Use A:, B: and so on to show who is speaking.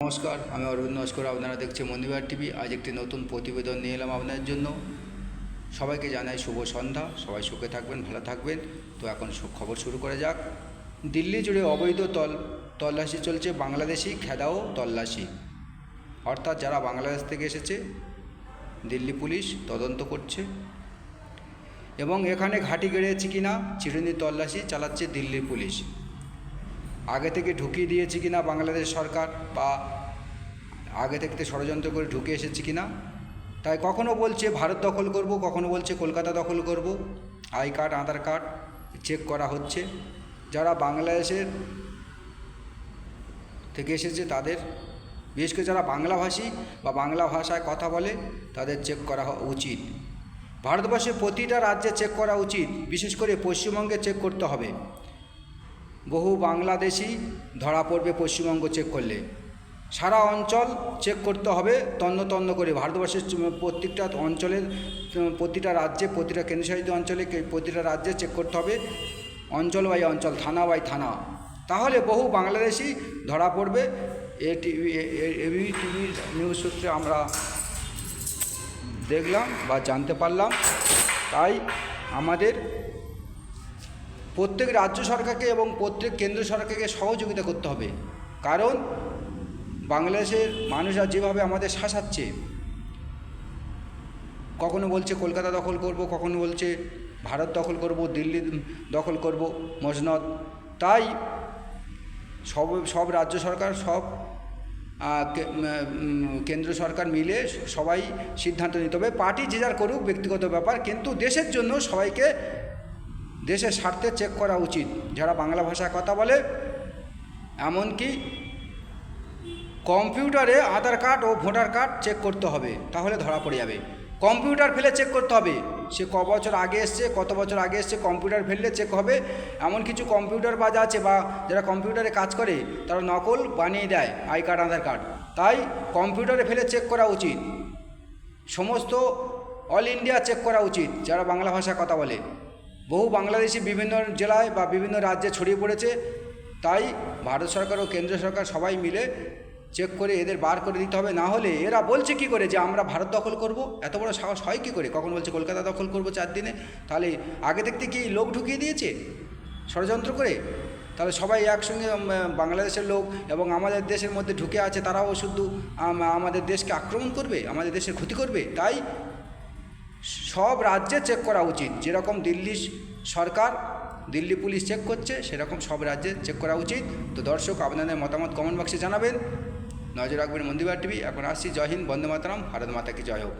A: নমস্কার, আমি অরবিন্দ নস্কর। আপনারা দেখছেন মন্দিরবাড়ি টিভি। আজ একটি নতুন প্রতিবেদন নিয়ে এলাম আপনাদের জন্য। সবাইকে জানাই শুভ সন্ধ্যা। সবাই সুখে থাকবেন, ভালো থাকবেন। তো এখন খবর শুরু করা যাক। দিল্লি জুড়ে অবৈধ তল্লাশি চলছে। বাংলাদেশি খেদাও তল্লাশি, অর্থাৎ যারা বাংলাদেশ থেকে এসেছে দিল্লি পুলিশ তদন্ত করছে এবং এখানে ঘাঁটি গেড়েছে কিনা চিরুনি তল্লাশি চালাচ্ছে দিল্লির পুলিশ। আগে থেকে ঢুকিয়ে দিয়েছে কিনা বাংলাদেশ সরকার, বা আগে থেকে ষড়যন্ত্র করে ঢুকে এসেছে কিনা। তাই কখনো বলছে ভারত দখল করব, কখনো বলছে কলকাতা দখল করব। I card, Aadhaar card check করা হচ্ছে। যারা বাংলাদেশের থেকে এসেছে তাদের, বিশেষ করে যারা বাংলাভাষী বা বাংলা ভাষায় কথা বলে, তাদের চেক করা উচিত। ভারতবর্ষের প্রতিটা রাজ্যে চেক করা উচিত, বিশেষ করে পশ্চিমবঙ্গে চেক করতে হবে। বহু বাংলাদেশি ধরা পড়বে পশ্চিমবঙ্গ চেক করলে। সারা অঞ্চল চেক করতে হবে তন্ন তন্ন করে। ভারতবর্ষের প্রত্যেকটা অঞ্চলের, প্রতিটা রাজ্যে, প্রতিটা কেন্দ্রশাসিত অঞ্চলে, প্রতিটা রাজ্যে চেক করতে হবে, অঞ্চল বাই অঞ্চল, থানা বাই থানা। তাহলে বহু বাংলাদেশি ধরা পড়বে। এবিপি টিভির নিউজ সূত্রে আমরা দেখলাম বা জানতে পারলাম। তাই আমাদের প্রত্যেক রাজ্য সরকারকে এবং প্রত্যেক কেন্দ্র সরকারকে সহযোগিতা করতে হবে। কারণ বাংলাদেশের মানুষরা যেভাবে আমাদের শাসাচ্ছে, কখনো বলছে কলকাতা দখল করব, কখনো বলছে ভারত দখল করব, দিল্লি দখল করব, মসনদ। তাই সব রাজ্য সরকার, সব কেন্দ্র সরকার মিলে সবাই সিদ্ধান্ত নিতে হবে। পার্টি যে যার করুক, ব্যক্তিগত ব্যাপার, কিন্তু দেশের জন্য সবাইকে দেশের স্বার্থে চেক করা উচিত। যারা বাংলা ভাষায় কথা বলে, এমনকি কম্পিউটারে আধার কার্ড ও ভোটার কার্ড চেক করতে হবে, তাহলে ধরা পড়ে যাবে। কম্পিউটার ফেলে চেক করতে হবে, সে ক বছর আগে এসছে, কত বছর আগে এসছে, কম্পিউটার ফেললে চেক হবে। এমন কিছু কম্পিউটার বাজ আছে বা যারা কম্পিউটারে কাজ করে, তারা নকল বানিয়ে দেয় আই কার্ড, আধার কার্ড। তাই কম্পিউটারে ফেলে চেক করা উচিত। সমস্ত অল ইন্ডিয়া চেক করা উচিত যারা বাংলা ভাষায় কথা বলে। বহু বাংলাদেশি বিভিন্ন জেলায় বা বিভিন্ন রাজ্যে ছড়িয়ে পড়েছে। তাই ভারত সরকার ও কেন্দ্র সরকার সবাই মিলে চেক করে এদের বার করে দিতে হবে। না হলে এরা বলছে কি করে যে আমরা ভারত দখল করব? এত বড় সাহস হয় কী করে? কখন বলছে কলকাতা দখল করব 4 দিনে? তাহলে আগে দেখতে কি লোক ঢুকিয়ে দিয়েছে ষড়যন্ত্র করে? তাহলে সবাই একসঙ্গে বাংলাদেশের লোক এবং আমাদের দেশের মধ্যে ঢুকে আছে, তারাও শুধু আমাদের দেশকে আক্রমণ করবে, আমাদের দেশের ক্ষতি করবে। তাই সব রাজ্যে চেক করা উচিত। যেরকম দিল্লি সরকার, দিল্লি পুলিশ চেক করছে, সেরকম সব রাজ্যে চেক করা উচিত। তো দর্শক, আপনাদের মতামত কমেন্ট বক্সে জানাবেন। নজর রাখবেন মন্দিরবাড়ি টিভি। এখন আসছি। জয় হিন্দ, বন্দে মাতরম, ভারত মাতা কি জয় হোক।